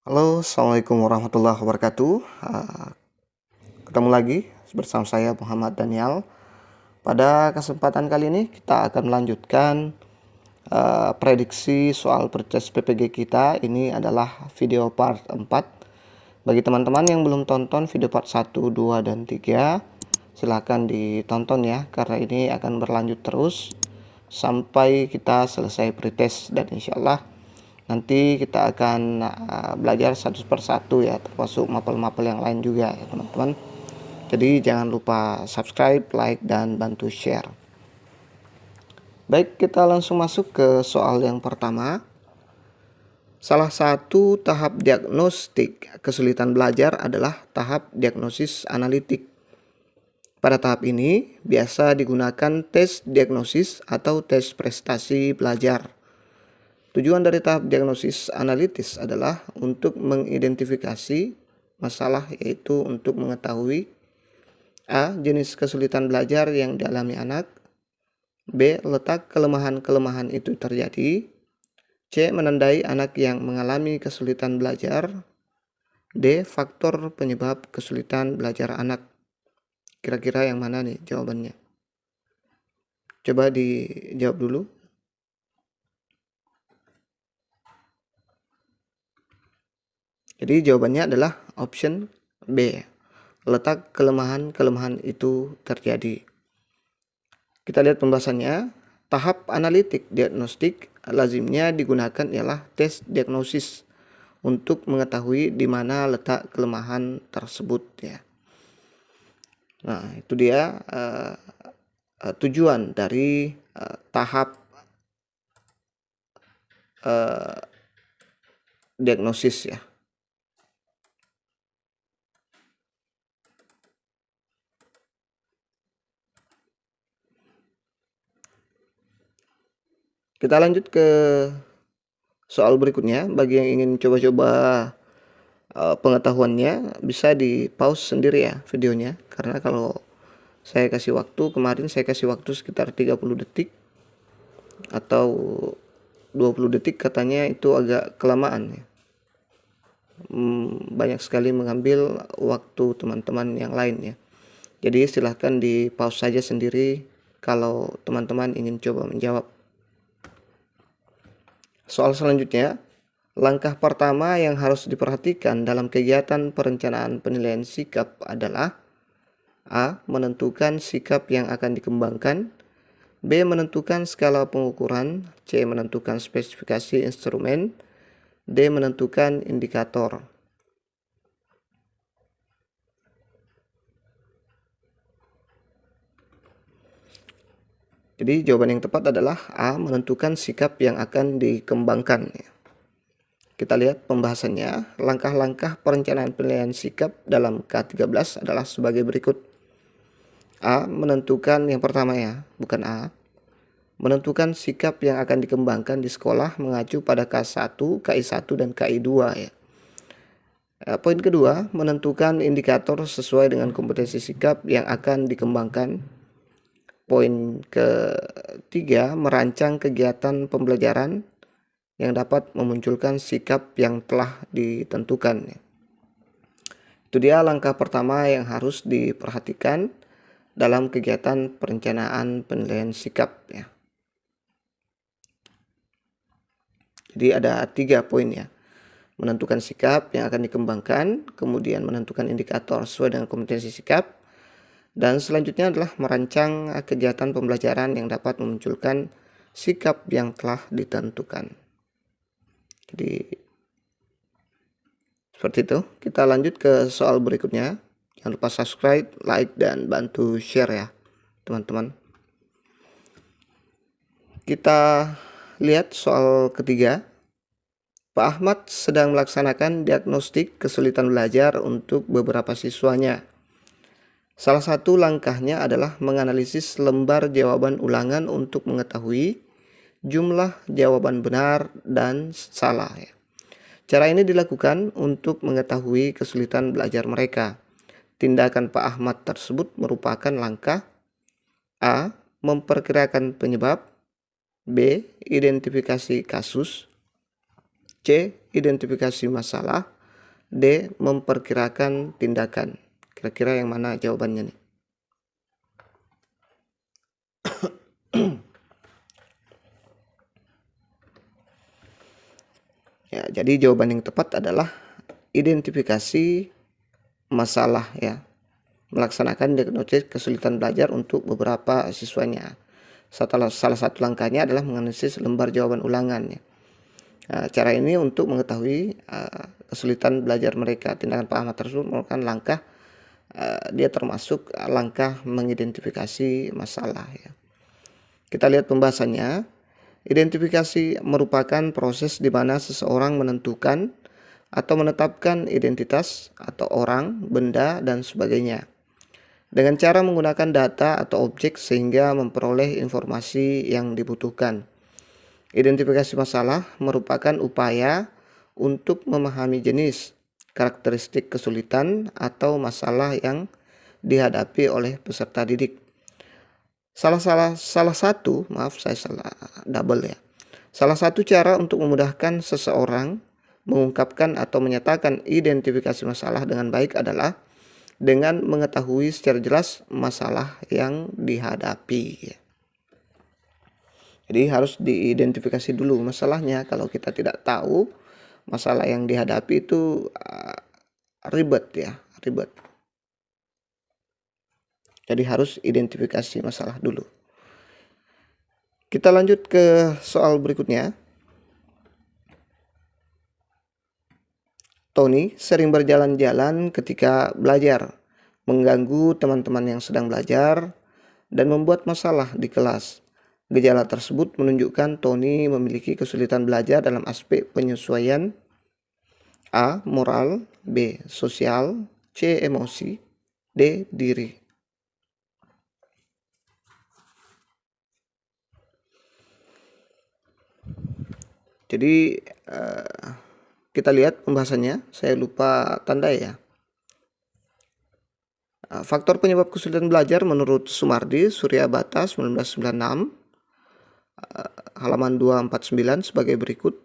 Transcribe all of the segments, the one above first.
Halo, Assalamualaikum warahmatullahi wabarakatuh. Ketemu lagi bersama saya Muhammad Daniel. Pada kesempatan kali ini kita akan melanjutkan prediksi soal purchase PPG kita. Ini adalah video part 4. Bagi teman-teman yang belum tonton video part 1, 2, dan 3, silahkan ditonton ya, karena ini akan berlanjut terus sampai kita selesai pretest, dan insya Allah nanti kita akan belajar satu persatu ya, termasuk mapel-mapel yang lain juga ya teman-teman. Jadi jangan lupa subscribe, like, dan bantu share. Baik, kita langsung masuk ke soal yang pertama. Salah satu tahap diagnostik kesulitan belajar adalah tahap diagnosis analitik. Pada tahap ini biasa digunakan tes diagnosis atau tes prestasi belajar. Tujuan dari tahap diagnosis analitis adalah untuk mengidentifikasi masalah, yaitu untuk mengetahui A. Jenis kesulitan belajar yang dialami anak, B. Letak kelemahan-kelemahan itu terjadi, C. Menandai anak yang mengalami kesulitan belajar, D. Faktor penyebab kesulitan belajar anak. Kira-kira yang mana nih jawabannya? Coba dijawab dulu. Jadi jawabannya adalah option B. Letak kelemahan-kelemahan itu terjadi. Kita lihat pembahasannya. Tahap analitik diagnostik lazimnya digunakan ialah tes diagnosis untuk mengetahui di mana letak kelemahan tersebut ya. Nah, itu dia tujuan dari tahap diagnosis ya. Kita lanjut ke soal berikutnya. Bagi yang ingin coba-coba pengetahuannya, bisa di pause sendiri ya videonya, karena kalau saya kasih waktu, kemarin saya kasih waktu sekitar 30 detik atau 20 detik, katanya itu agak kelamaan ya. Banyak sekali mengambil waktu teman-teman yang lain ya. Jadi silahkan di pause saja sendiri kalau teman-teman ingin coba menjawab. Soal selanjutnya, langkah pertama yang harus diperhatikan dalam kegiatan perencanaan penilaian sikap adalah A. Menentukan sikap yang akan dikembangkan, B. Menentukan skala pengukuran, C. Menentukan spesifikasi instrumen, D. Menentukan indikator. Jadi jawaban yang tepat adalah A. Menentukan sikap yang akan dikembangkan. Kita lihat pembahasannya. Langkah-langkah perencanaan penilaian sikap dalam K13 adalah sebagai berikut. A. Menentukan, yang pertama ya, bukan A. Menentukan sikap yang akan dikembangkan di sekolah mengacu pada K1, KI1, dan KI2 ya. Poin kedua, menentukan indikator sesuai dengan kompetensi sikap yang akan dikembangkan. Poin ketiga, merancang kegiatan pembelajaran yang dapat memunculkan sikap yang telah ditentukan. Itu dia langkah pertama yang harus diperhatikan dalam kegiatan perencanaan penilaian sikap ya. Jadi ada 3 poin ya. Menentukan sikap yang akan dikembangkan, kemudian menentukan indikator sesuai dengan kompetensi sikap, dan selanjutnya adalah merancang kegiatan pembelajaran yang dapat memunculkan sikap yang telah ditentukan. Jadi seperti itu. Kita lanjut ke soal berikutnya. Jangan lupa subscribe, like, dan bantu share ya teman-teman. Kita lihat soal ketiga. Pak Ahmad sedang melaksanakan diagnostik kesulitan belajar untuk beberapa siswanya. Salah satu langkahnya adalah menganalisis lembar jawaban ulangan untuk mengetahui jumlah jawaban benar dan salah. Cara ini dilakukan untuk mengetahui kesulitan belajar mereka. Tindakan Pak Ahmad tersebut merupakan langkah A. Memperkirakan penyebab, B. Identifikasi kasus, C. Identifikasi masalah, D. Memperkirakan tindakan. Kira-kira yang mana jawabannya nih? Ya, jadi jawaban yang tepat adalah identifikasi masalah ya. Melaksanakan diagnosis kesulitan belajar untuk beberapa siswanya. Salah satu langkahnya adalah menganalisis lembar jawaban ulangan ya. Cara ini untuk mengetahui kesulitan belajar mereka. Tindakan Pak Ahmad tersebut merupakan langkah dia termasuk langkah mengidentifikasi masalah ya. Kita lihat pembahasannya. Identifikasi merupakan proses di mana seseorang menentukan atau menetapkan identitas atau orang, benda, dan sebagainya dengan cara menggunakan data atau objek sehingga memperoleh informasi yang dibutuhkan. Identifikasi masalah merupakan upaya untuk memahami jenis, karakteristik kesulitan atau masalah yang dihadapi oleh peserta didik. Salah satu cara untuk memudahkan seseorang mengungkapkan atau menyatakan identifikasi masalah dengan baik adalah dengan mengetahui secara jelas masalah yang dihadapi. Jadi harus diidentifikasi dulu masalahnya. Kalau kita tidak tahu masalah yang dihadapi itu ribet. Jadi harus identifikasi masalah dulu. Kita lanjut ke soal berikutnya. Tony sering berjalan-jalan ketika belajar, mengganggu teman-teman yang sedang belajar, dan membuat masalah di kelas. Gejala tersebut menunjukkan Tony memiliki kesulitan belajar dalam aspek penyesuaian A. Moral, B. Sosial, C. Emosi, D. Diri. Jadi kita lihat pembahasannya, saya lupa tanda ya. Faktor penyebab kesulitan belajar menurut Sumardi, Suryabata 1996, halaman 249 sebagai berikut.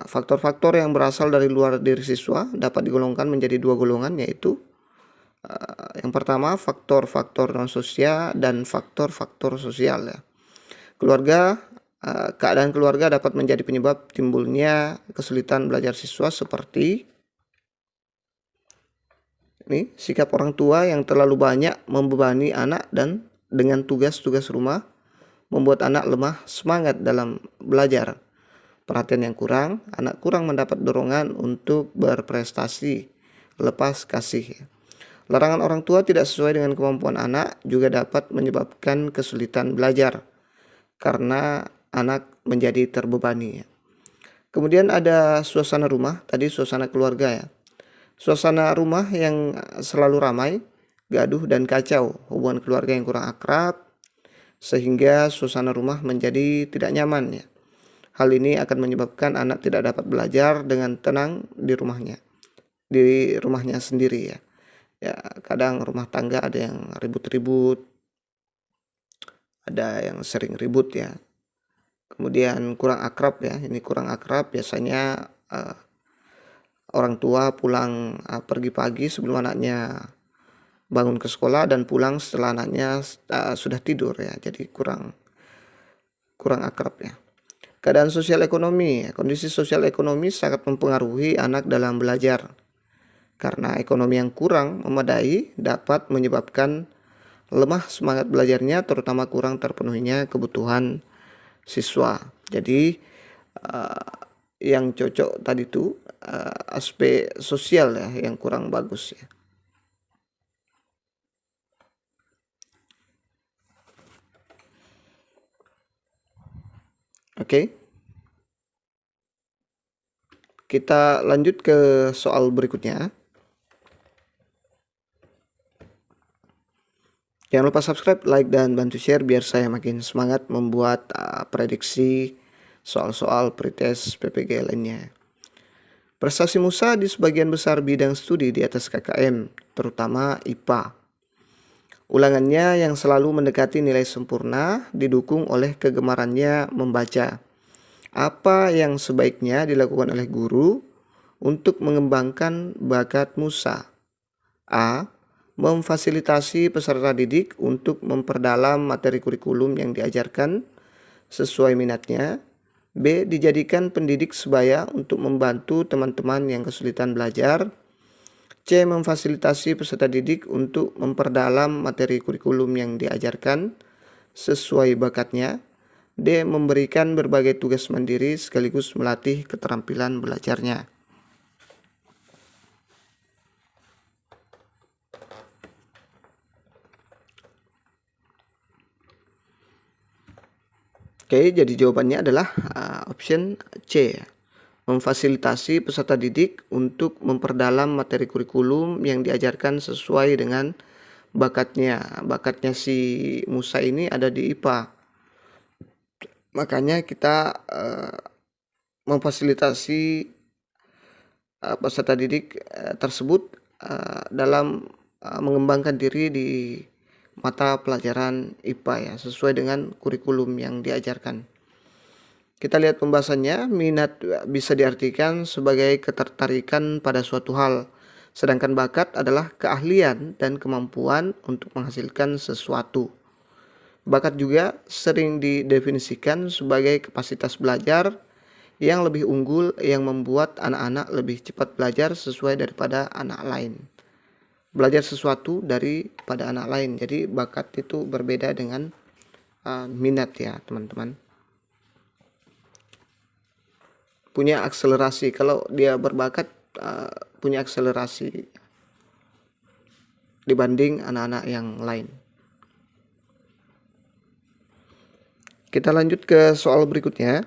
Faktor-faktor yang berasal dari luar diri siswa dapat digolongkan menjadi dua golongan, yaitu yang pertama faktor-faktor non-sosial dan faktor-faktor sosial ya. Keadaan keluarga dapat menjadi penyebab timbulnya kesulitan belajar siswa seperti ini, sikap orang tua yang terlalu banyak membebani anak dan dengan tugas-tugas rumah membuat anak lemah semangat dalam belajar. Perhatian yang kurang, anak kurang mendapat dorongan untuk berprestasi, lepas kasih. Larangan orang tua tidak sesuai dengan kemampuan anak juga dapat menyebabkan kesulitan belajar karena anak menjadi terbebani. Kemudian ada suasana rumah, tadi suasana keluarga ya. Suasana rumah yang selalu ramai, gaduh dan kacau, hubungan keluarga yang kurang akrab, sehingga suasana rumah menjadi tidak nyaman ya. Hal ini akan menyebabkan anak tidak dapat belajar dengan tenang di rumahnya sendiri ya. Ya, kadang rumah tangga ada yang ribut-ribut, ada yang sering ribut ya. Kemudian kurang akrab ya, ini kurang akrab biasanya orang tua pulang pergi pagi sebelum anaknya bangun ke sekolah dan pulang setelah anaknya sudah tidur ya, jadi kurang akrab ya. Keadaan sosial ekonomi, kondisi sosial ekonomi sangat mempengaruhi anak dalam belajar karena ekonomi yang kurang memadai dapat menyebabkan lemah semangat belajarnya, terutama kurang terpenuhinya kebutuhan siswa. Jadi yang cocok tadi itu aspek sosial ya yang kurang bagus ya. Oke. Kita lanjut ke soal berikutnya. Jangan lupa subscribe, like, dan bantu share biar saya makin semangat membuat prediksi soal-soal pretest PPG lainnya. Prestasi Musa di sebagian besar bidang studi di atas KKM, terutama IPA. Ulangannya yang selalu mendekati nilai sempurna didukung oleh kegemarannya membaca. Apa yang sebaiknya dilakukan oleh guru untuk mengembangkan bakat Musa? A. Memfasilitasi peserta didik untuk memperdalam materi kurikulum yang diajarkan sesuai minatnya. B. Dijadikan pendidik sebaya untuk membantu teman-teman yang kesulitan belajar. C. Memfasilitasi peserta didik untuk memperdalam materi kurikulum yang diajarkan sesuai bakatnya. D. Memberikan berbagai tugas mandiri sekaligus melatih keterampilan belajarnya. Oke, jadi jawabannya adalah option C. Memfasilitasi peserta didik untuk memperdalam materi kurikulum yang diajarkan sesuai dengan bakatnya. Bakatnya si Musa ini ada di IPA. Makanya kita memfasilitasi peserta didik tersebut dalam mengembangkan diri di mata pelajaran IPA ya, sesuai dengan kurikulum yang diajarkan. Kita lihat pembahasannya. Minat bisa diartikan sebagai ketertarikan pada suatu hal, sedangkan bakat adalah keahlian dan kemampuan untuk menghasilkan sesuatu. Bakat juga sering didefinisikan sebagai kapasitas belajar yang lebih unggul yang membuat anak-anak lebih cepat belajar sesuai daripada anak lain. Belajar sesuatu daripada anak lain. Jadi bakat itu berbeda dengan minat ya teman-teman. Punya akselerasi. Kalau dia berbakat punya akselerasi dibanding anak-anak yang lain. Kita lanjut ke soal berikutnya.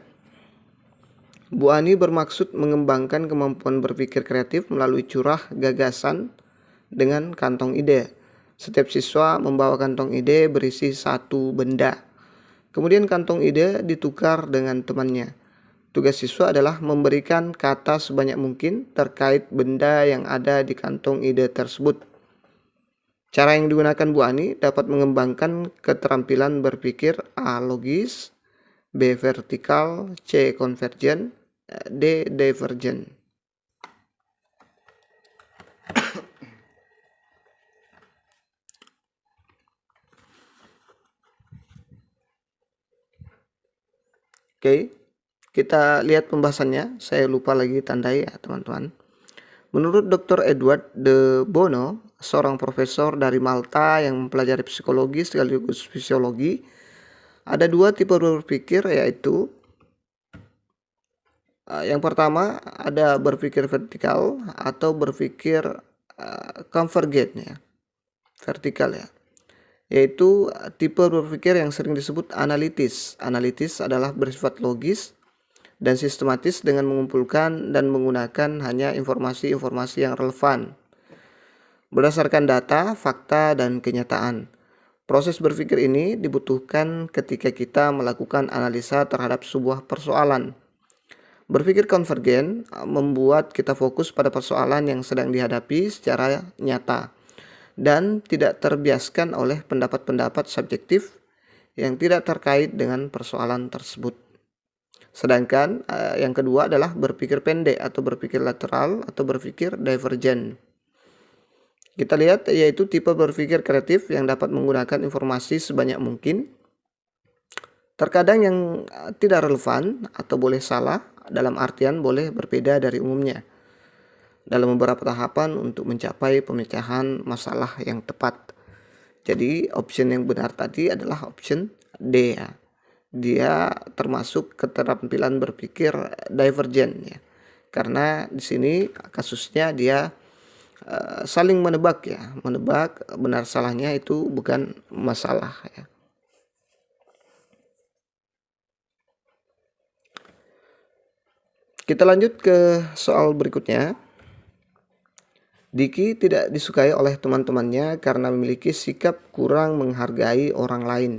Bu Ani bermaksud mengembangkan kemampuan berpikir kreatif melalui curah gagasan dengan kantong ide. Setiap siswa membawa kantong ide berisi satu benda. Kemudian kantong ide ditukar dengan temannya. Tugas siswa adalah memberikan kata sebanyak mungkin terkait benda yang ada di kantong ide tersebut. Cara yang digunakan Bu Ani dapat mengembangkan keterampilan berpikir A. Logis, B. Vertikal, C. Konvergen, D. Divergen. Oke, kita lihat pembahasannya. Saya lupa lagi tandai ya teman-teman. Menurut Dr. Edward de Bono, seorang profesor dari Malta yang mempelajari psikologi sekaligus fisiologi, ada dua tipe berpikir, yaitu yang pertama ada berpikir vertikal atau berpikir konvergen ya, vertikal ya, yaitu tipe berpikir yang sering disebut analitis. Analitis adalah bersifat logis dan sistematis dengan mengumpulkan dan menggunakan hanya informasi-informasi yang relevan berdasarkan data, fakta, dan kenyataan. Proses berpikir ini dibutuhkan ketika kita melakukan analisa terhadap sebuah persoalan. Berpikir konvergen membuat kita fokus pada persoalan yang sedang dihadapi secara nyata dan tidak terbiaskan oleh pendapat-pendapat subjektif yang tidak terkait dengan persoalan tersebut. Sedangkan yang kedua adalah berpikir pendek atau berpikir lateral atau berpikir divergen. Kita lihat yaitu tipe berpikir kreatif yang dapat menggunakan informasi sebanyak mungkin. Terkadang yang tidak relevan atau boleh salah, dalam artian boleh berbeda dari umumnya, dalam beberapa tahapan untuk mencapai pemecahan masalah yang tepat. Jadi option yang benar tadi adalah option D ya. Dia termasuk keterampilan berpikir divergen ya. Karena di sini kasusnya dia saling menebak ya, menebak benar salahnya itu bukan masalah ya. Kita lanjut ke soal berikutnya. Diki tidak disukai oleh teman-temannya karena memiliki sikap kurang menghargai orang lain,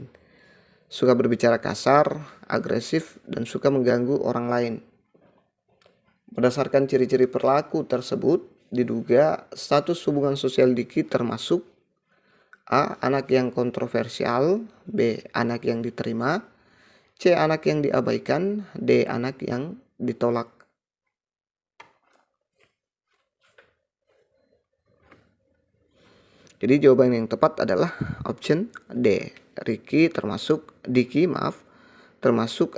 suka berbicara kasar, agresif, dan suka mengganggu orang lain. Berdasarkan ciri-ciri perilaku tersebut, diduga status hubungan sosial Diki termasuk A. Anak yang kontroversial, B. Anak yang diterima, C. Anak yang diabaikan, D. Anak yang ditolak. Jadi jawaban yang tepat adalah option D. Diki termasuk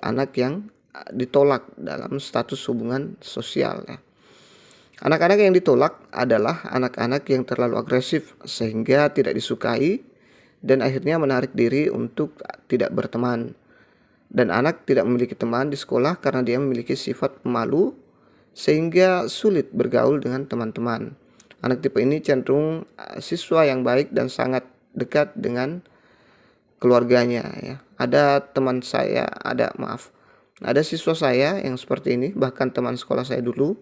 anak yang ditolak dalam status hubungan sosial ya. Anak-anak yang ditolak adalah anak-anak yang terlalu agresif sehingga tidak disukai dan akhirnya menarik diri untuk tidak berteman. Dan anak tidak memiliki teman di sekolah karena dia memiliki sifat pemalu sehingga sulit bergaul dengan teman-teman. Anak tipe ini cenderung siswa yang baik dan sangat dekat dengan keluarganya ya. Ada siswa saya yang seperti ini, bahkan teman sekolah saya dulu.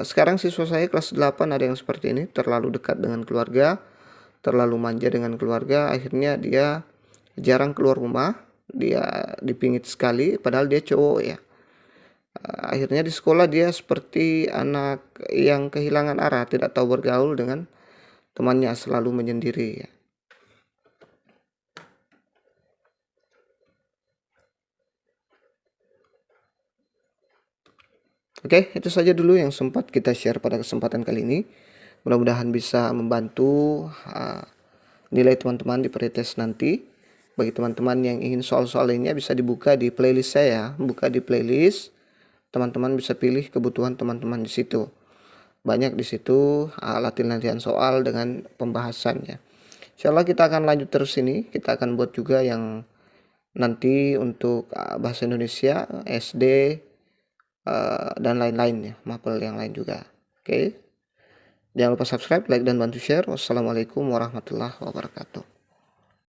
Sekarang siswa saya kelas 8 ada yang seperti ini, terlalu dekat dengan keluarga, terlalu manja dengan keluarga, akhirnya dia jarang keluar rumah, dia dipingit sekali padahal dia cowok ya. Akhirnya di sekolah dia seperti anak yang kehilangan arah, tidak tahu bergaul dengan temannya, selalu menyendiri ya. Oke, itu saja dulu yang sempat kita share pada kesempatan kali ini. Mudah-mudahan bisa membantu nilai teman-teman di pretest nanti. Bagi teman-teman yang ingin soal-soal lainnya bisa dibuka di playlist saya. Buka di playlist, teman-teman bisa pilih kebutuhan teman-teman di situ. Banyak di situ latihan-latihan soal dengan pembahasannya. Insyaallah kita akan lanjut terus ini. Kita akan buat juga yang nanti untuk bahasa Indonesia, SD, dan lain-lain ya, mapel yang lain juga. Oke. Jangan lupa subscribe, like, dan bantu share. Wassalamualaikum warahmatullahi wabarakatuh.